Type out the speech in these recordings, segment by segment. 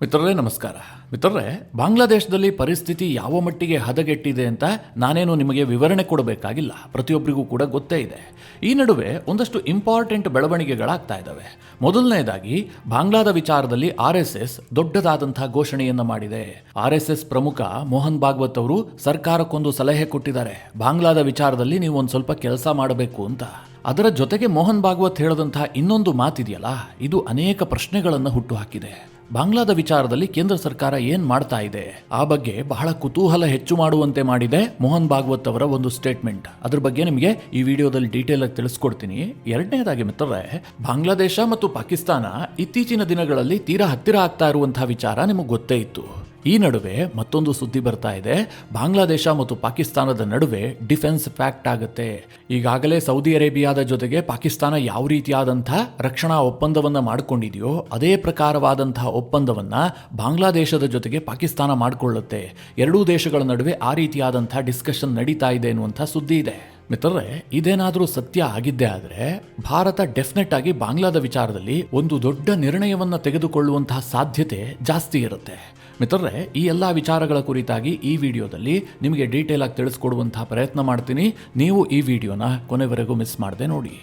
ಮಿತ್ರರೇ ನಮಸ್ಕಾರ. ಮಿತ್ರರೇ, ಬಾಂಗ್ಲಾದೇಶದಲ್ಲಿ ಪರಿಸ್ಥಿತಿ ಯಾವ ಮಟ್ಟಿಗೆ ಹದಗೆಟ್ಟಿದೆ ಅಂತ ನಾನೇನು ನಿಮಗೆ ವಿವರಣೆ ಕೊಡಬೇಕಾಗಿಲ್ಲ, ಪ್ರತಿಯೊಬ್ಬರಿಗೂ ಕೂಡ ಗೊತ್ತೇ ಇದೆ. ಈ ನಡುವೆ ಒಂದಷ್ಟು ಇಂಪಾರ್ಟೆಂಟ್ ಬೆಳವಣಿಗೆಗಳಾಗ್ತಾ ಇದ್ದಾವೆ. ಮೊದಲನೇದಾಗಿ ಬಾಂಗ್ಲಾದ ವಿಚಾರದಲ್ಲಿ RSS ದೊಡ್ಡದಾದಂಥ ಘೋಷಣೆಯನ್ನು ಮಾಡಿದೆ. RSS ಪ್ರಮುಖ ಮೋಹನ್ ಭಾಗವತ್ ಅವರು ಸರ್ಕಾರಕ್ಕೊಂದು ಸಲಹೆ ಕೊಟ್ಟಿದ್ದಾರೆ, ಬಾಂಗ್ಲಾದ ವಿಚಾರದಲ್ಲಿ ನೀವು ಒಂದು ಸ್ವಲ್ಪ ಕೆಲಸ ಮಾಡಬೇಕು ಅಂತ. ಅದರ ಜೊತೆಗೆ ಮೋಹನ್ ಭಾಗವತ್ ಹೇಳದಂತಹ ಇನ್ನೊಂದು ಮಾತಿದೆಯಲ್ಲ, ಇದು ಅನೇಕ ಪ್ರಶ್ನೆಗಳನ್ನು ಹುಟ್ಟುಹಾಕಿದೆ. ಬಾಂಗ್ಲಾದ ವಿಚಾರದಲ್ಲಿ ಕೇಂದ್ರ ಸರ್ಕಾರ ಏನ್ ಮಾಡ್ತಾ ಇದೆ ಆ ಬಗ್ಗೆ ಬಹಳ ಕುತೂಹಲ ಹೆಚ್ಚು ಮಾಡುವಂತೆ ಮಾಡಿದೆ ಮೋಹನ್ ಭಾಗವತ್ ಅವರ ಒಂದು ಸ್ಟೇಟ್ಮೆಂಟ್. ಅದ್ರ ಬಗ್ಗೆ ನಿಮಗೆ ಈ ವಿಡಿಯೋದಲ್ಲಿ ಡೀಟೇಲ್ ಆಗಿ ತಿಳಿಸ್ಕೊಡ್ತೀನಿ. ಎರಡನೇದಾಗಿ ಮಿತ್ರರೇ, ಬಾಂಗ್ಲಾದೇಶ ಮತ್ತು ಪಾಕಿಸ್ತಾನ ಇತ್ತೀಚಿನ ದಿನಗಳಲ್ಲಿ ತೀರಾ ಹತ್ತಿರ ಆಗ್ತಾ ಇರುವಂತಹ ವಿಚಾರ ನಿಮಗೆ ಗೊತ್ತೇ ಇತ್ತು. ಈ ನಡುವೆ ಮತ್ತೊಂದು ಸುದ್ದಿ ಬರ್ತಾ ಇದೆ, ಬಾಂಗ್ಲಾದೇಶ ಮತ್ತು ಪಾಕಿಸ್ತಾನದ ನಡುವೆ ಡಿಫೆನ್ಸ್ ಪ್ಯಾಕ್ಟ್ ಆಗುತ್ತೆ. ಈಗಾಗಲೇ ಸೌದಿ ಅರೇಬಿಯಾದ ಜೊತೆಗೆ ಪಾಕಿಸ್ತಾನ ಯಾವ ರೀತಿಯಾದಂತಹ ರಕ್ಷಣಾ ಒಪ್ಪಂದವನ್ನ ಮಾಡಿಕೊಂಡಿದೆಯೋ ಅದೇ ಪ್ರಕಾರವಾದಂತಹ ಒಪ್ಪಂದವನ್ನ ಬಾಂಗ್ಲಾದೇಶದ ಜೊತೆಗೆ ಪಾಕಿಸ್ತಾನ ಮಾಡಿಕೊಳ್ಳುತ್ತೆ. ಎರಡೂ ದೇಶಗಳ ನಡುವೆ ಆ ರೀತಿಯಾದಂತಹ ಡಿಸ್ಕಷನ್ ನಡೀತಾ ಇದೆ ಎನ್ನುವಂತಹ ಸುದ್ದಿ ಇದೆ. ಮಿತ್ರರೇ, ಇದೇನಾದರೂ ಸತ್ಯ ಆಗಿದ್ದೇ ಆದರೆ ಭಾರತ ಡೆಫಿನೆಟ್ ಆಗಿ ಬಾಂಗ್ಲಾದ ವಿಚಾರದಲ್ಲಿ ಒಂದು ದೊಡ್ಡ ನಿರ್ಣಯವನ್ನ ತೆಗೆದುಕೊಳ್ಳುವಂತಹ ಸಾಧ್ಯತೆ ಜಾಸ್ತಿ ಇರುತ್ತೆ. ಮಿತ್ರರೇ, ಈ ಎಲ್ಲ ವಿಚಾರಗಳ ಕುರಿತಾಗಿ ಈ ವಿಡಿಯೋದಲ್ಲಿ ನಿಮಗೆ ಡೀಟೇಲ್ ಆಗಿ ತಿಳಿಸ್ಕೊಡುವಂತಹ ಪ್ರಯತ್ನ ಮಾಡ್ತೀನಿ. ನೀವು ಈ ವಿಡಿಯೋನ ಕೊನೆವರೆಗೂ ಮಿಸ್ ಮಾಡದೆ ನೋಡಿ.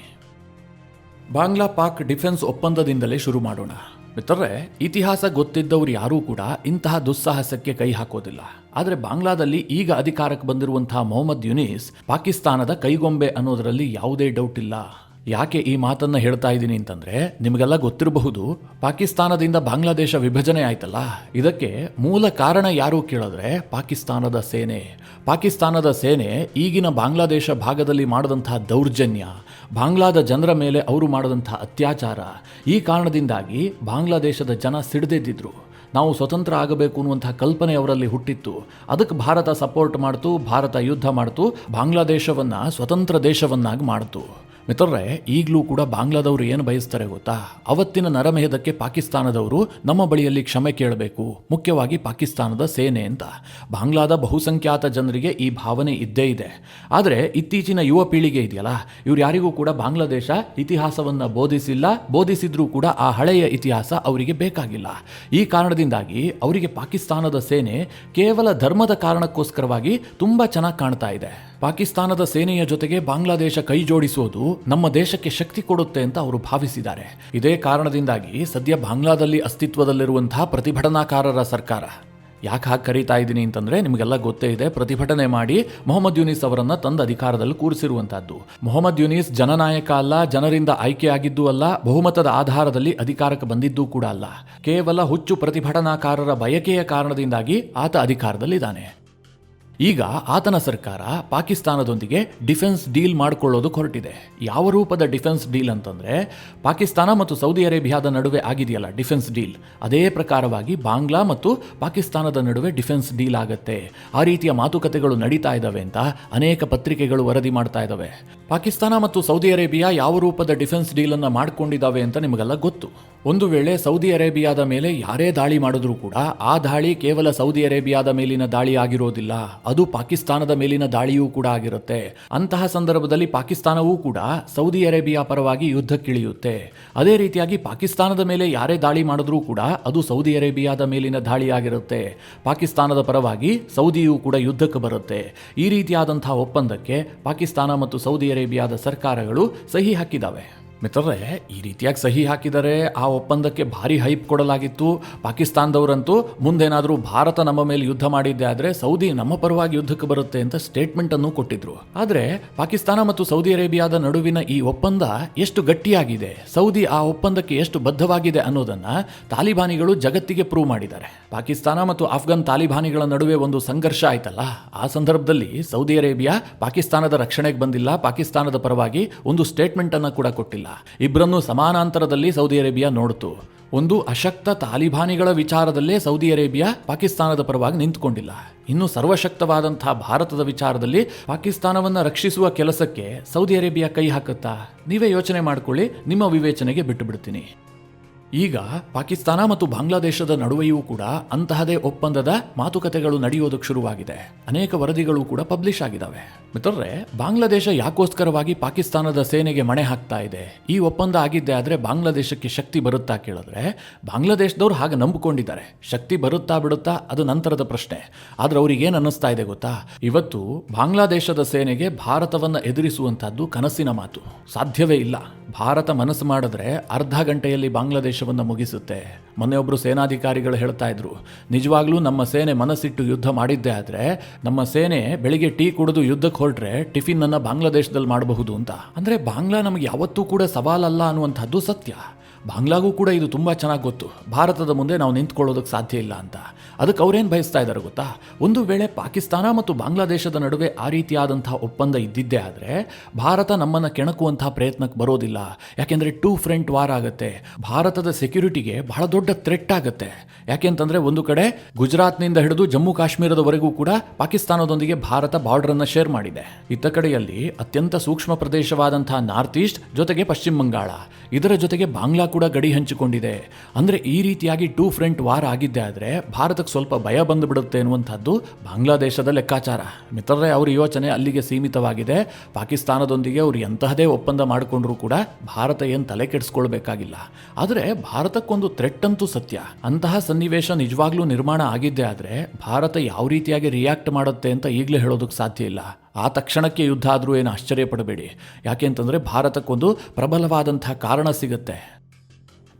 ಬಾಂಗ್ಲಾ ಪಾಕ್ ಡಿಫೆನ್ಸ್ ಒಪ್ಪಂದದಿಂದಲೇ ಶುರು ಮಾಡೋಣ. ಮಿತ್ರರೇ, ಇತಿಹಾಸ ಗೊತ್ತಿದ್ದವರು ಯಾರೂ ಕೂಡ ಇಂತಹ ದುಸ್ಸಾಹಸಕ್ಕೆ ಕೈ ಹಾಕೋದಿಲ್ಲ. ಆದರೆ ಬಾಂಗ್ಲಾದಲ್ಲಿ ಈಗ ಅಧಿಕಾರಕ್ಕೆ ಬಂದಿರುವಂತಹ ಮೊಹಮ್ಮದ್ ಯುನೀಸ್ ಪಾಕಿಸ್ತಾನದ ಕೈಗೊಂಬೆ ಅನ್ನೋದರಲ್ಲಿ ಯಾವುದೇ ಡೌಟ್ ಇಲ್ಲ. ಯಾಕೆ ಈ ಮಾತನ್ನ ಹೇಳ್ತಾ ಇದ್ದೀನಿ ಅಂತಂದ್ರೆ, ನಿಮಗೆಲ್ಲ ಗೊತ್ತಿರಬಹುದು, ಪಾಕಿಸ್ತಾನದಿಂದ ಬಾಂಗ್ಲಾದೇಶ ವಿಭಜನೆ ಆಯ್ತಲ್ಲ, ಇದಕ್ಕೆ ಮೂಲ ಕಾರಣ ಯಾರು ಕೇಳಿದ್ರೆ ಪಾಕಿಸ್ತಾನದ ಸೇನೆ. ಪಾಕಿಸ್ತಾನದ ಸೇನೆ ಈಗಿನ ಬಾಂಗ್ಲಾದೇಶ ಭಾಗದಲ್ಲಿ ಮಾಡಿದಂತಹ ದೌರ್ಜನ್ಯ, ಬಾಂಗ್ಲಾದ ಜನರ ಮೇಲೆ ಅವರು ಮಾಡಿದಂತಹ ಅತ್ಯಾಚಾರ, ಈ ಕಾರಣದಿಂದಾಗಿ ಬಾಂಗ್ಲಾದೇಶದ ಜನ ಸಿಡಿದೆದ್ದಿದ್ರು. ನಾವು ಸ್ವತಂತ್ರ ಆಗಬೇಕು ಅನ್ನುವಂತಹ ಕಲ್ಪನೆ ಅವರಲ್ಲಿ ಹುಟ್ಟಿತ್ತು. ಅದಕ್ಕೆ ಭಾರತ ಸಪೋರ್ಟ್ ಮಾಡ್ತು, ಭಾರತ ಯುದ್ಧ ಮಾಡ್ತು, ಬಾಂಗ್ಲಾದೇಶವನ್ನ ಸ್ವತಂತ್ರ ದೇಶವನ್ನಾಗಿ ಮಾಡ್ತು. ಮಿತ್ರರೇ, ಈಗಲೂ ಕೂಡ ಬಾಂಗ್ಲಾದವರು ಏನು ಬಯಸ್ತಾರೆ ಗೊತ್ತಾ? ಅವತ್ತಿನ ನರಮೇಧಕ್ಕೆ ಪಾಕಿಸ್ತಾನದವರು ನಮ್ಮ ಬಳಿಯಲ್ಲಿ ಕ್ಷಮೆ ಕೇಳಬೇಕು, ಮುಖ್ಯವಾಗಿ ಪಾಕಿಸ್ತಾನದ ಸೇನೆ ಅಂತ. ಬಾಂಗ್ಲಾದ ಬಹುಸಂಖ್ಯಾತ ಜನರಿಗೆ ಈ ಭಾವನೆ ಇದ್ದೇ ಇದೆ. ಆದರೆ ಇತ್ತೀಚಿನ ಯುವ ಪೀಳಿಗೆ ಇದೆಯಲ್ಲ, ಇವ್ರು ಯಾರಿಗೂ ಕೂಡ ಬಾಂಗ್ಲಾದೇಶ ಇತಿಹಾಸವನ್ನು ಬೋಧಿಸಿದ್ರೂ ಕೂಡ ಆ ಹಳೆಯ ಇತಿಹಾಸ ಅವರಿಗೆ ಬೇಕಾಗಿಲ್ಲ. ಈ ಕಾರಣದಿಂದಾಗಿ ಅವರಿಗೆ ಪಾಕಿಸ್ತಾನದ ಸೇನೆ ಕೇವಲ ಧರ್ಮದ ಕಾರಣಕ್ಕೋಸ್ಕರವಾಗಿ ತುಂಬಾ ಚೆನ್ನಾಗಿ ಕಾಣ್ತಾ ಇದೆ. ಪಾಕಿಸ್ತಾನದ ಸೇನೆಯ ಜೊತೆಗೆ ಬಾಂಗ್ಲಾದೇಶ ಕೈ ಜೋಡಿಸುವುದು ನಮ್ಮ ದೇಶಕ್ಕೆ ಶಕ್ತಿ ಕೊಡುತ್ತೆ ಅಂತ ಅವರು ಭಾವಿಸಿದ್ದಾರೆ. ಇದೇ ಕಾರಣದಿಂದಾಗಿ ಸದ್ಯ ಬಾಂಗ್ಲಾದಲ್ಲಿ ಅಸ್ತಿತ್ವದಲ್ಲಿರುವಂತಹ ಪ್ರತಿಭಟನಾಕಾರರ ಸರ್ಕಾರ, ಯಾಕೆ ಹಾಗೆ ಕರೀತಾ ಇದ್ದೀನಿ ಅಂತಂದ್ರೆ ನಿಮಗೆಲ್ಲ ಗೊತ್ತೇ ಇದೆ, ಪ್ರತಿಭಟನೆ ಮಾಡಿ ಮೊಹಮ್ಮದ್ ಯೂನಿಸ್ ಅವರನ್ನ ತಂದು ಅಧಿಕಾರದಲ್ಲಿ ಕೂರಿಸಿರುವಂತಹದ್ದು. ಮೊಹಮ್ಮದ್ ಯೂನಿಸ್ ಜನನಾಯಕ ಅಲ್ಲ, ಜನರಿಂದ ಆಯ್ಕೆಯಾಗಿದ್ದೂ ಅಲ್ಲ, ಬಹುಮತದ ಆಧಾರದಲ್ಲಿ ಅಧಿಕಾರಕ್ಕೆ ಬಂದಿದ್ದೂ ಕೂಡ ಅಲ್ಲ. ಕೇವಲ ಹುಚ್ಚು ಪ್ರತಿಭಟನಾಕಾರರ ಬಯಕೆಯ ಕಾರಣದಿಂದಾಗಿ ಆತ ಅಧಿಕಾರದಲ್ಲಿದ್ದಾನೆ. ಈಗ ಆತನ ಸರ್ಕಾರ ಪಾಕಿಸ್ತಾನದೊಂದಿಗೆ ಡಿಫೆನ್ಸ್ ಡೀಲ್ ಮಾಡಿಕೊಳ್ಳೋದಕ್ಕೆ ಹೊರಟಿದೆ. ಯಾವ ರೂಪದ ಡಿಫೆನ್ಸ್ ಡೀಲ್ ಅಂತಂದ್ರೆ, ಪಾಕಿಸ್ತಾನ ಮತ್ತು ಸೌದಿ ಅರೇಬಿಯಾದ ನಡುವೆ ಆಗಿದೆಯಲ್ಲ ಡಿಫೆನ್ಸ್ ಡೀಲ್, ಅದೇ ಪ್ರಕಾರವಾಗಿ ಬಾಂಗ್ಲಾ ಮತ್ತು ಪಾಕಿಸ್ತಾನದ ನಡುವೆ ಡಿಫೆನ್ಸ್ ಡೀಲ್ ಆಗುತ್ತೆ. ಆ ರೀತಿಯ ಮಾತುಕತೆಗಳು ನಡೀತಾ ಇದ್ದಾವೆ ಅಂತ ಅನೇಕ ಪತ್ರಿಕೆಗಳು ವರದಿ ಮಾಡ್ತಾ ಇದ್ದಾವೆ. ಪಾಕಿಸ್ತಾನ ಮತ್ತು ಸೌದಿ ಅರೇಬಿಯಾ ಯಾವ ರೂಪದ ಡಿಫೆನ್ಸ್ ಡೀಲ್ ಅನ್ನ ಮಾಡಿಕೊಂಡಿದ್ದಾವೆ ಅಂತ ನಿಮಗೆಲ್ಲ ಗೊತ್ತು. ಒಂದು ವೇಳೆ ಸೌದಿ ಅರೇಬಿಯಾದ ಮೇಲೆ ಯಾರೇ ದಾಳಿ ಮಾಡಿದ್ರೂ ಕೂಡ ಆ ದಾಳಿ ಕೇವಲ ಸೌದಿ ಅರೇಬಿಯಾದ ಮೇಲಿನ ದಾಳಿ ಆಗಿರೋದಿಲ್ಲ, ಅದು ಪಾಕಿಸ್ತಾನದ ಮೇಲಿನ ದಾಳಿಯೂ ಕೂಡ ಆಗಿರುತ್ತೆ. ಅಂತಹ ಸಂದರ್ಭದಲ್ಲಿ ಪಾಕಿಸ್ತಾನವೂ ಕೂಡ ಸೌದಿ ಅರೇಬಿಯಾ ಪರವಾಗಿ ಯುದ್ಧಕ್ಕಿಳಿಯುತ್ತೆ. ಅದೇ ರೀತಿಯಾಗಿ ಪಾಕಿಸ್ತಾನದ ಮೇಲೆ ಯಾರೇ ದಾಳಿ ಮಾಡಿದ್ರೂ ಕೂಡ ಅದು ಸೌದಿ ಅರೇಬಿಯಾದ ಮೇಲಿನ ದಾಳಿ ಆಗಿರುತ್ತೆ. ಪಾಕಿಸ್ತಾನದ ಪರವಾಗಿ ಸೌದಿಯೂ ಕೂಡ ಯುದ್ಧಕ್ಕೆ ಬರುತ್ತೆ. ಈ ರೀತಿಯಾದಂತಹ ಒಪ್ಪಂದಕ್ಕೆ ಪಾಕಿಸ್ತಾನ ಮತ್ತು ಸೌದಿ ಅರೇಬಿಯಾದ ಸರ್ಕಾರಗಳು ಸಹಿ ಹಾಕಿದ್ದಾವೆ. ಮಿತ್ರರೇ, ಈ ರೀತಿಯಾಗಿ ಸಹಿ ಹಾಕಿದರೆ ಆ ಒಪ್ಪಂದಕ್ಕೆ ಭಾರಿ ಹೈಪ್ ಕೊಡಲಾಗಿತ್ತು. ಪಾಕಿಸ್ತಾನದವರಂತೂ ಮುಂದೇನಾದರೂ ಭಾರತ ನಮ್ಮ ಮೇಲೆ ಯುದ್ಧ ಮಾಡಿದ್ದೆ ಆದರೆ ಸೌದಿ ನಮ್ಮ ಪರವಾಗಿ ಯುದ್ಧಕ್ಕೆ ಬರುತ್ತೆ ಅಂತ ಸ್ಟೇಟ್ಮೆಂಟ್ ಅನ್ನು ಕೊಟ್ಟಿದ್ರು. ಆದರೆ ಪಾಕಿಸ್ತಾನ ಮತ್ತು ಸೌದಿ ಅರೇಬಿಯಾದ ನಡುವಿನ ಈ ಒಪ್ಪಂದ ಎಷ್ಟು ಗಟ್ಟಿಯಾಗಿದೆ, ಸೌದಿ ಆ ಒಪ್ಪಂದಕ್ಕೆ ಎಷ್ಟು ಬದ್ಧವಾಗಿದೆ ಅನ್ನೋದನ್ನ ತಾಲಿಬಾನಿಗಳು ಜಗತ್ತಿಗೆ ಪ್ರೂವ್ ಮಾಡಿದ್ದಾರೆ. ಪಾಕಿಸ್ತಾನ ಮತ್ತು ಅಫ್ಘಾನ್ ತಾಲಿಬಾನಿಗಳ ನಡುವೆ ಒಂದು ಸಂಘರ್ಷ ಆಯ್ತಲ್ಲ, ಆ ಸಂದರ್ಭದಲ್ಲಿ ಸೌದಿ ಅರೇಬಿಯಾ ಪಾಕಿಸ್ತಾನದ ರಕ್ಷಣೆಗೆ ಬಂದಿಲ್ಲ, ಪಾಕಿಸ್ತಾನದ ಪರವಾಗಿ ಒಂದು ಸ್ಟೇಟ್ಮೆಂಟ್ ಅನ್ನು ಕೂಡ ಕೊಟ್ಟಿಲ್ಲ. ಇಬ್ಬರನ್ನು ಸಮಾನಾಂತರದಲ್ಲಿ ಸೌದಿ ಅರೇಬಿಯಾ ನೋಡಿತು. ಒಂದು ಅಶಕ್ತ ತಾಲಿಬಾನಿಗಳ ವಿಚಾರದಲ್ಲೇ ಸೌದಿ ಅರೇಬಿಯಾ ಪಾಕಿಸ್ತಾನದ ಪರವಾಗಿ ನಿಂತುಕೊಂಡಿಲ್ಲ. ಇನ್ನು ಸರ್ವಶಕ್ತವಾದಂತಹ ಭಾರತದ ವಿಚಾರದಲ್ಲಿ ಪಾಕಿಸ್ತಾನವನ್ನು ರಕ್ಷಿಸುವ ಕೆಲಸಕ್ಕೆ ಸೌದಿ ಅರೇಬಿಯಾ ಕೈ ಹಾಕುತ್ತಾ? ನೀವೇ ಯೋಚನೆ ಮಾಡ್ಕೊಳ್ಳಿ, ನಿಮ್ಮ ವಿವೇಚನೆಗೆ ಬಿಟ್ಟು ಬಿಡ್ತೀನಿ. ಈಗ ಪಾಕಿಸ್ತಾನ ಮತ್ತು ಬಾಂಗ್ಲಾದೇಶದ ನಡುವೆಯೂ ಕೂಡ ಅಂತಹದೇ ಒಪ್ಪಂದದ ಮಾತುಕತೆಗಳು ನಡೆಯೋದಕ್ಕೆ ಶುರುವಾಗಿದೆ. ಅನೇಕ ವರದಿಗಳು ಕೂಡ ಪಬ್ಲಿಷ್ ಆಗಿದ್ದಾವೆ. ಮಿತ್ರರೇ, ಬಾಂಗ್ಲಾದೇಶ ಯಾಕೋಸ್ಕರವಾಗಿ ಪಾಕಿಸ್ತಾನದ ಸೇನೆಗೆ ಮಣೆ ಹಾಕ್ತಾ ಇದೆ? ಈ ಒಪ್ಪಂದ ಆಗಿದ್ದೆ ಆದ್ರೆ ಬಾಂಗ್ಲಾದೇಶಕ್ಕೆ ಶಕ್ತಿ ಬರುತ್ತಾ ಕೇಳಿದ್ರೆ, ಬಾಂಗ್ಲಾದೇಶದವ್ರು ಹಾಗೆ ನಂಬಿಕೊಂಡಿದ್ದಾರೆ. ಶಕ್ತಿ ಬರುತ್ತಾ ಬಿಡುತ್ತಾ ಅದು ನಂತರದ ಪ್ರಶ್ನೆ. ಆದ್ರೆ ಅವ್ರಿಗೆ ಏನು ಅನ್ನಿಸ್ತಾ ಇದೆ ಗೊತ್ತಾ? ಇವತ್ತು ಬಾಂಗ್ಲಾದೇಶದ ಸೇನೆಗೆ ಭಾರತವನ್ನ ಎದುರಿಸುವಂತಹದ್ದು ಕನಸಿನ ಮಾತು. ಸಾಧ್ಯವೇ ಇಲ್ಲ. ಭಾರತ ಮನಸ್ಸು ಮಾಡಿದ್ರೆ ಅರ್ಧ ಗಂಟೆಯಲ್ಲಿ ಬಾಂಗ್ಲಾದೇಶವನ್ನ ಮುಗಿಸುತ್ತೆ. ಮೊನ್ನೆ ಒಬ್ರು ಸೇನಾಧಿಕಾರಿಗಳು ಹೇಳ್ತಾ ಇದ್ರು, ನಿಜವಾಗ್ಲೂ ನಮ್ಮ ಸೇನೆ ಮನಸ್ಸಿಟ್ಟು ಯುದ್ಧ ಮಾಡಿದ್ದೆ ಆದ್ರೆ ನಮ್ಮ ಸೇನೆ ಬೆಳಿಗ್ಗೆ ಟೀ ಕುಡಿದು ಯುದ್ಧಕ್ಕೆ ಹೊರಟ್ರೆ ಟಿಫಿನ್ ಅನ್ನ ಬಾಂಗ್ಲಾದೇಶದಲ್ಲಿ ಮಾಡಬಹುದು ಅಂತ. ಅಂದ್ರೆ ಬಾಂಗ್ಲಾ ನಮಗೆ ಯಾವತ್ತೂ ಕೂಡ ಸವಾಲಲ್ಲ ಅನ್ನುವಂಥದ್ದು ಸತ್ಯ. ಬಾಂಗ್ಲಾಗೂ ಕೂಡ ಇದು ತುಂಬ ಚೆನ್ನಾಗಿ ಗೊತ್ತು. ಭಾರತದ ಮುಂದೆ ನಾವು ನಿಂತ್ಕೊಳ್ಳೋದಕ್ಕೆ ಸಾಧ್ಯ ಇಲ್ಲ ಅಂತ. ಅದಕ್ಕೆ ಅವ್ರೇನು ಬಯಸ್ತಾ ಇದ್ದಾರೆ ಗೊತ್ತಾ? ಒಂದು ವೇಳೆ ಪಾಕಿಸ್ತಾನ ಮತ್ತು ಬಾಂಗ್ಲಾದೇಶದ ನಡುವೆ ಆ ರೀತಿಯಾದಂತಹ ಒಪ್ಪಂದ ಇದ್ದಿದ್ದೇ ಆದರೆ ಭಾರತ ನಮ್ಮನ್ನು ಕೆಣಕುವಂತಹ ಪ್ರಯತ್ನಕ್ಕೆ ಬರೋದಿಲ್ಲ. ಯಾಕೆಂದರೆ ಟೂ ಫ್ರಂಟ್ ವಾರ್ ಆಗುತ್ತೆ. ಭಾರತದ ಸೆಕ್ಯೂರಿಟಿಗೆ ಬಹಳ ದೊಡ್ಡ ಥ್ರೆಟ್ ಆಗುತ್ತೆ. ಯಾಕೆಂತಂದರೆ ಒಂದು ಕಡೆ ಗುಜರಾತ್ನಿಂದ ಹಿಡಿದು ಜಮ್ಮು ಕಾಶ್ಮೀರದವರೆಗೂ ಕೂಡ ಪಾಕಿಸ್ತಾನದೊಂದಿಗೆ ಭಾರತ ಬಾರ್ಡರನ್ನು ಶೇರ್ ಮಾಡಿದೆ. ಇತ್ತ ಕಡೆಯಲ್ಲಿ ಅತ್ಯಂತ ಸೂಕ್ಷ್ಮ ಪ್ರದೇಶವಾದಂತಹ ನಾರ್ತ್ ಈಸ್ಟ್ ಜೊತೆಗೆ ಪಶ್ಚಿಮ ಬಂಗಾಳ, ಇದರ ಜೊತೆಗೆ ಬಾಂಗ್ಲಾ ಕೂಡ ಗಡಿ ಹಂಚಿಕೊಂಡಿದೆ. ಅಂದರೆ ಈ ರೀತಿಯಾಗಿ ಟೂ ಫ್ರಂಟ್ ವಾರ್ ಆಗಿದ್ದೆ ಆದರೆ ಭಾರತಕ್ಕೆ ಸ್ವಲ್ಪ ಭಯ ಬಂದುಬಿಡುತ್ತೆ ಎನ್ನುವಂಥದ್ದು ಬಾಂಗ್ಲಾದೇಶದ ಲೆಕ್ಕಾಚಾರ. ಮಿತ್ರರೇ, ಅವರ ಯೋಚನೆ ಅಲ್ಲಿಗೆ ಸೀಮಿತವಾಗಿದೆ. ಪಾಕಿಸ್ತಾನದೊಂದಿಗೆ ಅವರು ಎಂತಹದೇ ಒಪ್ಪಂದ ಮಾಡಿಕೊಂಡ್ರೂ ಕೂಡ ಭಾರತ ಏನು ತಲೆ ಕೆಡಿಸ್ಕೊಳ್ಬೇಕಾಗಿಲ್ಲ. ಆದರೆ ಭಾರತಕ್ಕೊಂದು ಥ್ರೆಟ್ ಅಂತೂ ಸತ್ಯ. ಅಂತಹ ಸನ್ನಿವೇಶ ನಿಜವಾಗ್ಲೂ ನಿರ್ಮಾಣ ಆಗಿದ್ದೇ ಆದರೆ ಭಾರತ ಯಾವ ರೀತಿಯಾಗಿ ರಿಯಾಕ್ಟ್ ಮಾಡುತ್ತೆ ಅಂತ ಈಗಲೇ ಹೇಳೋದಕ್ಕೆ ಸಾಧ್ಯ ಇಲ್ಲ. ಆ ತಕ್ಷಣಕ್ಕೆ ಯುದ್ಧ ಆದರೂ ಏನು ಆಶ್ಚರ್ಯ ಪಡಬೇಡಿ. ಯಾಕೆಂತಂದರೆ ಭಾರತಕ್ಕೊಂದು ಪ್ರಬಲವಾದಂಥ ಕಾರಣ ಸಿಗುತ್ತೆ.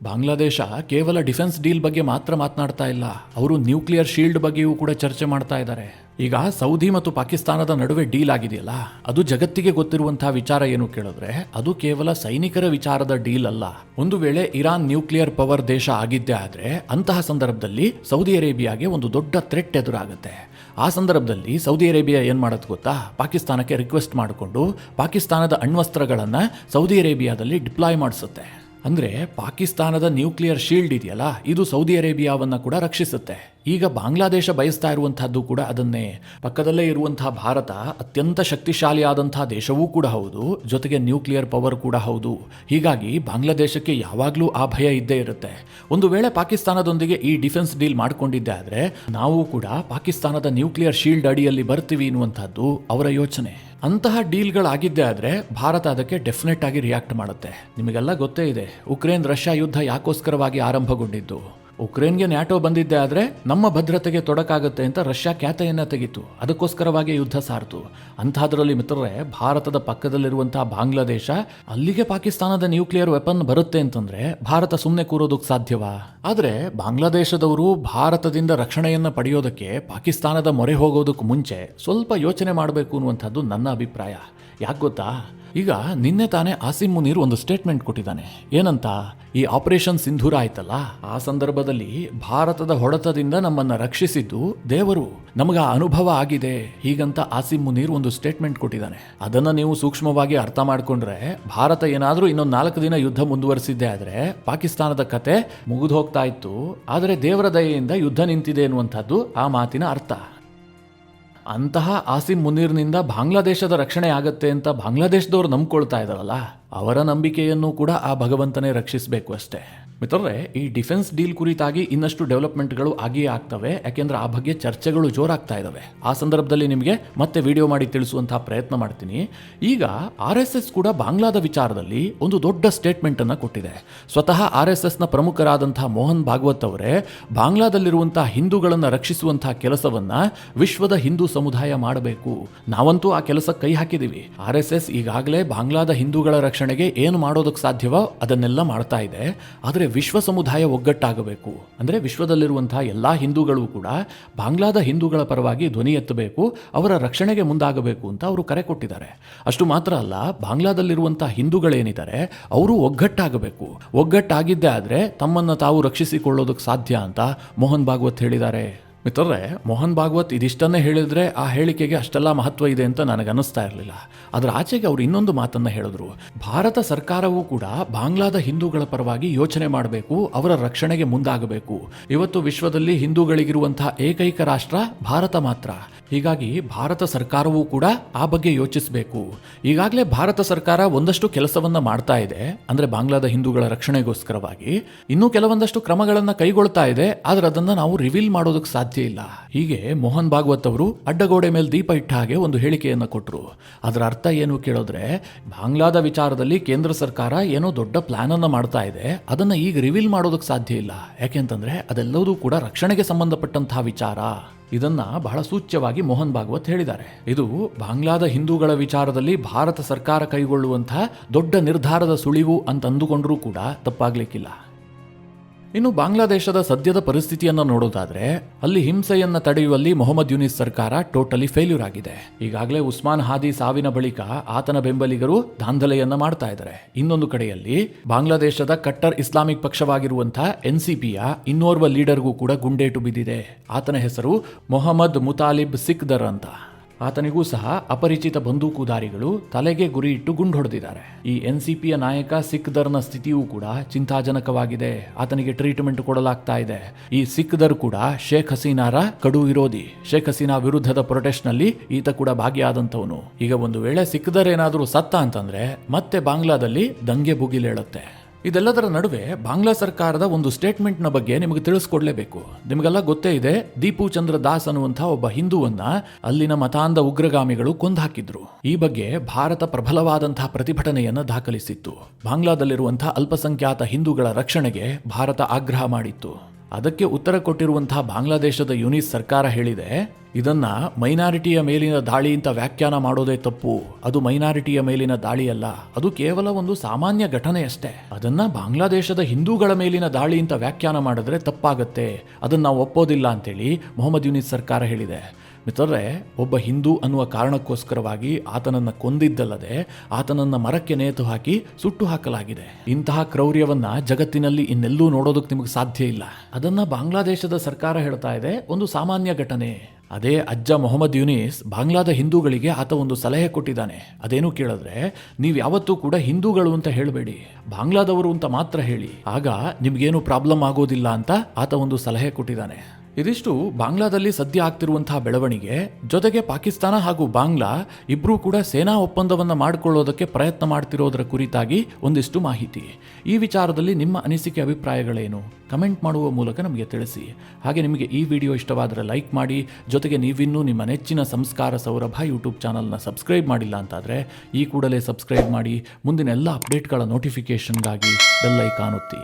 ಬಾಂಗ್ಲಾದೇಶ ಕೇವಲ ಡಿಫೆನ್ಸ್ ಡೀಲ್ ಬಗ್ಗೆ ಮಾತ್ರ ಮಾತನಾಡ್ತಾ ಇಲ್ಲ, ಅವರು ನ್ಯೂಕ್ಲಿಯರ್ ಶೀಲ್ಡ್ ಬಗ್ಗೆಯೂ ಕೂಡ ಚರ್ಚೆ ಮಾಡ್ತಾ ಇದ್ದಾರೆ. ಈಗ ಸೌದಿ ಮತ್ತು ಪಾಕಿಸ್ತಾನದ ನಡುವೆ ಡೀಲ್ ಆಗಿದೆಯಲ್ಲ, ಅದು ಜಗತ್ತಿಗೆ ಗೊತ್ತಿರುವಂತಹ ವಿಚಾರ ಏನು ಕೇಳಿದ್ರೆ ಅದು ಕೇವಲ ಸೈನಿಕರ ವಿಚಾರದ ಡೀಲ್ ಅಲ್ಲ. ಒಂದು ವೇಳೆ ಇರಾನ್ ನ್ಯೂಕ್ಲಿಯರ್ ಪವರ್ ದೇಶ ಆಗಿದ್ದೇ ಆದರೆ ಅಂತಹ ಸಂದರ್ಭದಲ್ಲಿ ಸೌದಿ ಅರೇಬಿಯಾಗೆ ಒಂದು ದೊಡ್ಡ ಥ್ರೆಟ್ ಎದುರಾಗುತ್ತೆ. ಆ ಸಂದರ್ಭದಲ್ಲಿ ಸೌದಿ ಅರೇಬಿಯಾ ಏನು ಮಾಡೋದು ಗೊತ್ತಾ? ಪಾಕಿಸ್ತಾನಕ್ಕೆ ರಿಕ್ವೆಸ್ಟ್ ಮಾಡಿಕೊಂಡು ಪಾಕಿಸ್ತಾನದ ಅಣ್ವಸ್ತ್ರಗಳನ್ನು ಸೌದಿ ಅರೇಬಿಯಾದಲ್ಲಿ ಡಿಪ್ಲಾಯ್ ಮಾಡಿಸುತ್ತೆ. ಅಂದರೆ ಪಾಕಿಸ್ತಾನದ ನ್ಯೂಕ್ಲಿಯರ್ ಶೀಲ್ಡ್ ಇದೆಯಲ್ಲ, ಇದು ಸೌದಿ ಅರೇಬಿಯಾವನ್ನು ಕೂಡ ರಕ್ಷಿಸುತ್ತೆ. ಈಗ ಬಾಂಗ್ಲಾದೇಶ ಬಯಸ್ತಾ ಇರುವಂತಹದ್ದು ಕೂಡ ಅದನ್ನೇ. ಪಕ್ಕದಲ್ಲೇ ಇರುವಂತಹ ಭಾರತ ಅತ್ಯಂತ ಶಕ್ತಿಶಾಲಿಯಾದಂತಹ ದೇಶವೂ ಕೂಡ ಹೌದು, ಜೊತೆಗೆ ನ್ಯೂಕ್ಲಿಯರ್ ಪವರ್ ಕೂಡ ಹೌದು. ಹೀಗಾಗಿ ಬಾಂಗ್ಲಾದೇಶಕ್ಕೆ ಯಾವಾಗಲೂ ಆ ಭಯ ಇದ್ದೇ ಇರುತ್ತೆ. ಒಂದು ವೇಳೆ ಪಾಕಿಸ್ತಾನದೊಂದಿಗೆ ಈ ಡಿಫೆನ್ಸ್ ಡೀಲ್ ಮಾಡಿಕೊಂಡಿದ್ದೆ ಆದರೆ ನಾವು ಕೂಡ ಪಾಕಿಸ್ತಾನದ ನ್ಯೂಕ್ಲಿಯರ್ ಶೀಲ್ಡ್ ಅಡಿಯಲ್ಲಿ ಬರ್ತೀವಿ ಎನ್ನುವಂಥದ್ದು ಅವರ ಯೋಚನೆ. ಅಂತಹ ಡೀಲ್ಗಳಾಗಿದ್ದೇ ಆದರೆ ಭಾರತ ಅದಕ್ಕೆ ಡೆಫಿನೆಟ್ ಆಗಿ ರಿಯಾಕ್ಟ್ ಮಾಡುತ್ತೆ. ನಿಮಗೆಲ್ಲ ಗೊತ್ತೇ ಇದೆ, ಉಕ್ರೇನ್ ರಷ್ಯಾ ಯುದ್ಧ ಯಾಕೋಸ್ಕರವಾಗಿ ಆರಂಭಗೊಂಡಿದ್ದು. ಉಕ್ರೇನ್ಗೆ ನ್ಯಾಟೋ ಬಂದಿದ್ದೆ ಆದರೆ ನಮ್ಮ ಭದ್ರತೆಗೆ ತೊಡಕಾಗುತ್ತೆ ಅಂತ ರಷ್ಯಾ ಖ್ಯಾತೆಯನ್ನು ತೆಗಿತು. ಅದಕ್ಕೋಸ್ಕರವಾಗಿ ಯುದ್ಧ ಸಾರ್ತು. ಅಂಥದ್ರಲ್ಲಿ ಮಿತ್ರರೇ, ಭಾರತದ ಪಕ್ಕದಲ್ಲಿರುವಂತಹ ಬಾಂಗ್ಲಾದೇಶ ಅಲ್ಲಿಗೆ ಪಾಕಿಸ್ತಾನದ ನ್ಯೂಕ್ಲಿಯರ್ ವೆಪನ್ ಬರುತ್ತೆ ಅಂತಂದ್ರೆ ಭಾರತ ಸುಮ್ಮನೆ ಕೂರೋದಕ್ಕೆ ಸಾಧ್ಯವಾ? ಆದರೆ ಬಾಂಗ್ಲಾದೇಶದವರು ಭಾರತದಿಂದ ರಕ್ಷಣೆಯನ್ನು ಪಡೆಯೋದಕ್ಕೆ ಪಾಕಿಸ್ತಾನದ ಮೊರೆ ಹೋಗೋದಕ್ಕೆ ಮುಂಚೆ ಸ್ವಲ್ಪ ಯೋಚನೆ ಮಾಡಬೇಕು ಅನ್ನುವಂಥದ್ದು ನನ್ನ ಅಭಿಪ್ರಾಯ. ಯಾಕೆ ಗೊತ್ತಾ? ಈಗ ನಿನ್ನೆ ತಾನೇ ಆಸಿಮ್ ಮುನೀರ್ ಒಂದು ಸ್ಟೇಟ್ಮೆಂಟ್ ಕೊಟ್ಟಿದ್ದಾನೆ. ಏನಂತ? ಈ ಆಪರೇಷನ್ ಸಿಂಧೂರ ಆಯ್ತಲ್ಲ, ಆ ಸಂದರ್ಭದಲ್ಲಿ ಭಾರತದ ಹೊಡೆತದಿಂದ ನಮ್ಮನ್ನು ರಕ್ಷಿಸಿದ್ದು ದೇವರು, ನಮಗೆ ಆ ಅನುಭವ ಆಗಿದೆ, ಹೀಗಂತ ಆಸಿಮ್ ಮುನೀರ್ ಒಂದು ಸ್ಟೇಟ್ಮೆಂಟ್ ಕೊಟ್ಟಿದ್ದಾನೆ. ಅದನ್ನು ನೀವು ಸೂಕ್ಷ್ಮವಾಗಿ ಅರ್ಥ ಮಾಡಿಕೊಂಡ್ರೆ ಭಾರತ ಏನಾದರೂ ಇನ್ನೊಂದು 4 ದಿನ ಯುದ್ಧ ಮುಂದುವರಿಸಿದ್ದೆ ಆದರೆ ಪಾಕಿಸ್ತಾನದ ಕತೆ ಮುಗಿದು ಹೋಗ್ತಾ ಇತ್ತು. ಆದರೆ ದೇವರ ದಯೆಯಿಂದ ಯುದ್ಧ ನಿಂತಿದೆ ಎನ್ನುವಂಥದ್ದು ಆ ಮಾತಿನ ಅರ್ಥ. ಅಂತಹ ಆಸಿಮ್ ಮುನೀರ್ನಿಂದ ಬಾಂಗ್ಲಾದೇಶದ ರಕ್ಷಣೆ ಆಗತ್ತೆ ಅಂತ ಬಾಂಗ್ಲಾದೇಶದವ್ರು ನಂಬ್ಕೊಳ್ತಾ ಇದ್ದಾರಲ್ಲ, ಅವರ ನಂಬಿಕೆಯನ್ನು ಕೂಡ ಆ ಭಗವಂತನೇ ರಕ್ಷಿಸಬೇಕು ಅಷ್ಟೇ. ಮಿತ್ರರೇ, ಈ ಡಿಫೆನ್ಸ್ ಡೀಲ್ ಕುರಿತಾಗಿ ಇನ್ನಷ್ಟು ಡೆವಲಪ್ಮೆಂಟ್ಗಳು ಆಗಿಯೇ ಆಗ್ತವೆ. ಯಾಕೆಂದ್ರೆ ಆ ಬಗ್ಗೆ ಚರ್ಚೆಗಳು ಜೋರಾಗ್ತಾ ಇದ್ದಾವೆ. ಆ ಸಂದರ್ಭದಲ್ಲಿ ನಿಮಗೆ ಮತ್ತೆ ವಿಡಿಯೋ ಮಾಡಿ ತಿಳಿಸುವಂತಹ ಪ್ರಯತ್ನ ಮಾಡ್ತೀನಿ. ಈಗ RSS ಕೂಡ ಬಾಂಗ್ಲಾದ ವಿಚಾರದಲ್ಲಿ ಒಂದು ದೊಡ್ಡ ಸ್ಟೇಟ್ಮೆಂಟ್ ಅನ್ನು ಕೊಟ್ಟಿದೆ. ಸ್ವತಃ RSSನ ಪ್ರಮುಖರಾದಂತಹ ಮೋಹನ್ ಭಾಗವತ್ ಅವರೇ ಬಾಂಗ್ಲಾದಲ್ಲಿರುವಂತಹ ಹಿಂದೂಗಳನ್ನು ರಕ್ಷಿಸುವಂತಹ ಕೆಲಸವನ್ನ ವಿಶ್ವದ ಹಿಂದೂ ಸಮುದಾಯ ಮಾಡಬೇಕು. ನಾವಂತೂ ಆ ಕೆಲಸ ಕೈ ಹಾಕಿದೀವಿ. RSS ಈಗಾಗಲೇ ಬಾಂಗ್ಲಾದ ಹಿಂದೂಗಳ ರಕ್ಷಣೆಗೆ ಏನು ಮಾಡೋದಕ್ಕೆ ಸಾಧ್ಯವೋ ಅದನ್ನೆಲ್ಲ ಮಾಡ್ತಾ ಇದೆ. ಆದರೆ ವಿಶ್ವ ಸಮುದಾಯ ಒಗ್ಗಟ್ಟಾಗಬೇಕು. ಅಂದರೆ ವಿಶ್ವದಲ್ಲಿರುವಂತಹ ಎಲ್ಲ ಹಿಂದೂಗಳು ಕೂಡ ಬಾಂಗ್ಲಾದ ಹಿಂದೂಗಳ ಪರವಾಗಿ ಧ್ವನಿ ಎತ್ತಬೇಕು, ಅವರ ರಕ್ಷಣೆಗೆ ಮುಂದಾಗಬೇಕು ಅಂತ ಅವರು ಕರೆ ಕೊಟ್ಟಿದ್ದಾರೆ. ಅಷ್ಟು ಮಾತ್ರ ಅಲ್ಲ, ಬಾಂಗ್ಲಾದಲ್ಲಿರುವಂತಹ ಹಿಂದೂಗಳೇನಿದ್ದಾರೆ ಅವರು ಒಗ್ಗಟ್ಟಾಗಬೇಕು. ಒಗ್ಗಟ್ಟಾಗಿದ್ದೇ ಆದರೆ ತಮ್ಮನ್ನು ತಾವು ರಕ್ಷಿಸಿಕೊಳ್ಳೋದಕ್ಕೆ ಸಾಧ್ಯ ಅಂತ ಮೋಹನ್ ಭಾಗವತ್ ಹೇಳಿದ್ದಾರೆ. ಮಿತ್ರರೇ, ಮೋಹನ್ ಭಾಗವತ್ ಇದಿಷ್ಟನ್ನೇ ಹೇಳಿದ್ರೆ ಆ ಹೇಳಿಕೆಗೆ ಅಷ್ಟೆಲ್ಲ ಮಹತ್ವ ಇದೆ ಅಂತ ನನಗೆ ಅನ್ನಿಸ್ತಾ ಇರಲಿಲ್ಲ. ಅದರ ಆಚೆಗೆ ಅವರು ಇನ್ನೊಂದು ಮಾತನ್ನ ಹೇಳಿದ್ರು. ಭಾರತ ಸರ್ಕಾರವೂ ಕೂಡ ಬಾಂಗ್ಲಾದ ಹಿಂದೂಗಳ ಪರವಾಗಿ ಯೋಚನೆ ಮಾಡಬೇಕು, ಅವರ ರಕ್ಷಣೆಗೆ ಮುಂದಾಗಬೇಕು. ಇವತ್ತು ವಿಶ್ವದಲ್ಲಿ ಹಿಂದೂಗಳಿಗಿರುವಂತಹ ಏಕೈಕ ರಾಷ್ಟ್ರ ಭಾರತ ಮಾತ್ರ. ಹೀಗಾಗಿ ಭಾರತ ಸರ್ಕಾರವೂ ಕೂಡ ಆ ಬಗ್ಗೆ ಯೋಚಿಸಬೇಕು. ಈಗಾಗಲೇ ಭಾರತ ಸರ್ಕಾರ ಒಂದಷ್ಟು ಕೆಲಸವನ್ನ ಮಾಡ್ತಾ ಇದೆ, ಅಂದ್ರೆ ಬಾಂಗ್ಲಾದ ಹಿಂದೂಗಳ ರಕ್ಷಣೆಗೋಸ್ಕರವಾಗಿ. ಇನ್ನೂ ಕೆಲವೊಂದಷ್ಟು ಕ್ರಮಗಳನ್ನ ಕೈಗೊಳ್ತಾ ಇದೆ, ಆದ್ರೆ ಅದನ್ನ ನಾವು ರಿವೀಲ್ ಮಾಡೋದಕ್ಕೆ ಸಾಧ್ಯ ಇಲ್ಲ. ಹೀಗೆ ಮೋಹನ್ ಭಾಗವತ್ ಅವರು ಅಡ್ಡಗೋಡೆ ಮೇಲೆ ದೀಪ ಇಟ್ಟ ಹಾಗೆ ಒಂದು ಹೇಳಿಕೆಯನ್ನು ಕೊಟ್ಟರು. ಅದರ ಅರ್ಥ ಏನು ಕೇಳಿದ್ರೆ, ಬಾಂಗ್ಲಾದ ವಿಚಾರದಲ್ಲಿ ಕೇಂದ್ರ ಸರ್ಕಾರ ಏನೋ ದೊಡ್ಡ ಪ್ಲಾನ್ ಅನ್ನ ಮಾಡ್ತಾ ಇದೆ, ಅದನ್ನ ಈಗ ರಿವೀಲ್ ಮಾಡೋದಕ್ಕೆ ಸಾಧ್ಯ ಇಲ್ಲ. ಯಾಕೆಂತಂದ್ರೆ ಅದೆಲ್ಲವೂ ಕೂಡ ರಕ್ಷಣೆಗೆ ಸಂಬಂಧಪಟ್ಟಂತಹ ವಿಚಾರ. ಇದನ್ನ ಬಹಳ ಸೂಚ್ಯವಾಗಿ ಮೋಹನ್ ಭಾಗವತ್ ಹೇಳಿದ್ದಾರೆ. ಇದು ಬಾಂಗ್ಲಾದ ಹಿಂದೂಗಳ ವಿಚಾರದಲ್ಲಿ ಭಾರತ ಸರ್ಕಾರ ಕೈಗೊಳ್ಳುವಂತಹ ದೊಡ್ಡ ನಿರ್ಧಾರದ ಸುಳಿವು ಅಂತ ಅಂದುಕೊಂಡ್ರೂ ಕೂಡ ತಪ್ಪಾಗ್ಲಿಕ್ಕಿಲ್ಲ. ಇನ್ನು ಬಾಂಗ್ಲಾದೇಶದ ಸದ್ಯದ ಪರಿಸ್ಥಿತಿಯನ್ನು ನೋಡೋದಾದ್ರೆ, ಅಲ್ಲಿ ಹಿಂಸೆಯನ್ನ ತಡೆಯುವಲ್ಲಿ ಮೊಹಮ್ಮದ್ ಯೂನಿಸ್ ಸರ್ಕಾರ ಟೋಟಲಿ ಫೇಲ್ಯೂರ್ ಆಗಿದೆ. ಈಗಾಗಲೇ ಉಸ್ಮಾನ್ ಹಾದಿ ಸಾವಿನ ಬಳಿಕ ಆತನ ಬೆಂಬಲಿಗರು ದಾಂಧಲೆಯನ್ನ ಮಾಡ್ತಾ ಇದ್ದಾರೆ. ಇನ್ನೊಂದು ಕಡೆಯಲ್ಲಿ ಬಾಂಗ್ಲಾದೇಶದ ಕಟ್ಟರ್ ಇಸ್ಲಾಮಿಕ್ ಪಕ್ಷವಾಗಿರುವಂತಹ ಎನ್ಸಿಪಿಯ ಇನ್ನೋರ್ವ ಲೀಡರ್ಗೂ ಕೂಡ ಗುಂಡೇಟು ಬಿದ್ದಿದೆ. ಆತನ ಹೆಸರು ಮೊಹಮ್ಮದ್ ಮುತಾಲಿಬ್ ಸಿಕ್ದರ್ ಅಂತ. ಆತನಿಗೂ ಸಹ ಅಪರಿಚಿತ ಬಂದೂಕುದಾರಿಗಳು ತಲೆಗೆ ಗುರಿ ಇಟ್ಟು ಗುಂಡು ಹೊಡೆದಿದ್ದಾರೆ. ಈ ಎನ್ಸಿಪಿಯ ನಾಯಕ ಸಿಕ್ದರ್ನ ಸ್ಥಿತಿಯೂ ಕೂಡ ಚಿಂತಾಜನಕವಾಗಿದೆ. ಆತನಿಗೆ ಟ್ರೀಟ್ಮೆಂಟ್ ಕೊಡಲಾಗ್ತಾ ಇದೆ. ಈ ಸಿಕ್ದರ್ ಕೂಡ ಶೇಖ್ ಹಸೀನಾರ ಕಡು ವಿರೋಧಿ. ಶೇಖ್ ಹಸೀನಾ ವಿರುದ್ಧದ ಪ್ರೊಟೆಸ್ಟ್ ನಲ್ಲಿ ಈತ ಕೂಡ ಭಾಗಿಯಾದಂತವನು. ಈಗ ಒಂದು ವೇಳೆ ಸಿಕ್ದರ್ ಏನಾದರೂ ಸತ್ತ ಅಂತಂದ್ರೆ ಮತ್ತೆ ಬಾಂಗ್ಲಾದಲ್ಲಿ ದಂಗೆ ಭುಗಿಲೇಳುತ್ತೆ. ಇದೆಲ್ಲದರ ನಡುವೆ ಬಾಂಗ್ಲಾ ಸರ್ಕಾರದ ಒಂದು ಸ್ಟೇಟ್ಮೆಂಟ್ನ ಬಗ್ಗೆ ನಿಮಗೆ ತಿಳಿಸ್ಕೊಡ್ಲೇಬೇಕು. ನಿಮಗೆಲ್ಲ ಗೊತ್ತೇ ಇದೆ, ದೀಪು ಚಂದ್ರ ದಾಸ್ ಅನ್ನುವಂಥ ಒಬ್ಬ ಹಿಂದೂವನ್ನ ಅಲ್ಲಿನ ಮತಾಂಧ ಉಗ್ರಗಾಮಿಗಳು ಕೊಂದು ಹಾಕಿದ್ರು. ಈ ಬಗ್ಗೆ ಭಾರತ ಪ್ರಬಲವಾದಂತಹ ಪ್ರತಿಭಟನೆಯನ್ನು ದಾಖಲಿಸಿತ್ತು. ಬಾಂಗ್ಲಾದಲ್ಲಿರುವಂತಹ ಅಲ್ಪಸಂಖ್ಯಾತ ಹಿಂದೂಗಳ ರಕ್ಷಣೆಗೆ ಭಾರತ ಆಗ್ರಹ ಮಾಡಿತ್ತು. ಅದಕ್ಕೆ ಉತ್ತರ ಕೊಟ್ಟಿರುವಂತಹ ಬಾಂಗ್ಲಾದೇಶದ ಯೂನಿಸ್ ಸರ್ಕಾರ ಹೇಳಿದೆ, ಇದನ್ನ ಮೈನಾರಿಟಿಯ ಮೇಲಿನ ದಾಳಿ ಅಂತ ವ್ಯಾಖ್ಯಾನ ಮಾಡೋದೇ ತಪ್ಪು. ಅದು ಮೈನಾರಿಟಿಯ ಮೇಲಿನ ದಾಳಿಯಲ್ಲ, ಅದು ಕೇವಲ ಒಂದು ಸಾಮಾನ್ಯ ಘಟನೆಯಷ್ಟೇ. ಅದನ್ನ ಬಾಂಗ್ಲಾದೇಶದ ಹಿಂದೂಗಳ ಮೇಲಿನ ದಾಳಿ ಅಂತ ವ್ಯಾಖ್ಯಾನ ಮಾಡಿದ್ರೆ ತಪ್ಪಾಗತ್ತೆ, ಅದನ್ನ ನಾವು ಒಪ್ಪೋದಿಲ್ಲ ಅಂತೇಳಿ ಮೊಹಮ್ಮದ್ ಯೂನಿಸ್ ಸರ್ಕಾರ ಹೇಳಿದೆ. ಮಿತ್ರರೇ, ಒಬ್ಬ ಹಿಂದೂ ಅನ್ನುವ ಕಾರಣಕ್ಕೋಸ್ಕರವಾಗಿ ಆತನನ್ನ ಕೊಂದಿದ್ದಲ್ಲದೆ ಆತನನ್ನ ಮರಕ್ಕೆ ನೇತು ಹಾಕಿ ಸುಟ್ಟು ಹಾಕಲಾಗಿದೆ. ಇಂತಹ ಕ್ರೌರ್ಯವನ್ನ ಜಗತ್ತಿನಲ್ಲಿ ಇನ್ನೆಲ್ಲೂ ನೋಡೋದಕ್ಕೆ ನಿಮಗೆ ಸಾಧ್ಯ ಇಲ್ಲ. ಅದನ್ನ ಬಾಂಗ್ಲಾದೇಶದ ಸರ್ಕಾರ ಹೇಳ್ತಾ ಇದೆ ಒಂದು ಸಾಮಾನ್ಯ ಘಟನೆ. ಅದೇ ಅಜ್ಜ ಮೊಹಮ್ಮದ್ ಯೂನಿಸ್ ಬಾಂಗ್ಲಾದ ಹಿಂದೂಗಳಿಗೆ ಆತ ಒಂದು ಸಲಹೆ ಕೊಟ್ಟಿದ್ದಾನೆ. ಅದೇನು ಕೇಳಿದ್ರೆ, ನೀವು ಯಾವತ್ತೂ ಕೂಡ ಹಿಂದೂಗಳು ಅಂತ ಹೇಳಬೇಡಿ, ಬಾಂಗ್ಲಾದವರು ಅಂತ ಮಾತ್ರ ಹೇಳಿ, ಆಗ ನಿಮ್ಗೇನು ಪ್ರಾಬ್ಲಮ್ ಆಗೋದಿಲ್ಲ ಅಂತ ಆತ ಒಂದು ಸಲಹೆ ಕೊಟ್ಟಿದ್ದಾನೆ. ಇದಿಷ್ಟು ಬಾಂಗ್ಲಾದಲ್ಲಿ ಸದ್ಯ ಆಗ್ತಿರುವಂತಹ ಬೆಳವಣಿಗೆ. ಜೊತೆಗೆ ಪಾಕಿಸ್ತಾನ ಹಾಗೂ ಬಾಂಗ್ಲಾ ಇಬ್ಬರೂ ಕೂಡ ಸೇನಾ ಒಪ್ಪಂದವನ್ನ ಮಾಡಿಕೊಳ್ಳೋದಕ್ಕೆ ಪ್ರಯತ್ನ ಮಾಡ್ತಿರೋದರ ಕುರಿತಾಗಿ ಒಂದಿಷ್ಟು ಮಾಹಿತಿ. ಈ ವಿಚಾರದಲ್ಲಿ ನಿಮ್ಮ ಅನಿಸಿಕೆ ಅಭಿಪ್ರಾಯಗಳೇನು? ಕಮೆಂಟ್ ಮಾಡುವ ಮೂಲಕ ನಮಗೆ ತಿಳಿಸಿ. ಹಾಗೆ ನಿಮಗೆ ಈ ವಿಡಿಯೋ ಇಷ್ಟವಾದರೆ ಲೈಕ್ ಮಾಡಿ. ಜೊತೆಗೆ ನೀವಿನ್ನೂ ನಿಮ್ಮ ನೆಚ್ಚಿನ ಸಂಸ್ಕಾರ ಸೌರಭ ಯೂಟ್ಯೂಬ್ ಚಾನಲ್ನ ಸಬ್ಸ್ಕ್ರೈಬ್ ಮಾಡಿಲ್ಲ ಅಂತಾದರೆ ಈ ಕೂಡಲೇ ಸಬ್ಸ್ಕ್ರೈಬ್ ಮಾಡಿ. ಮುಂದಿನ ಎಲ್ಲ ಅಪ್ಡೇಟ್ಗಳ ನೋಟಿಫಿಕೇಷನ್ಗಾಗಿ ಬೆಲ್ ಐಕಾನ್ ಒತ್ತಿ.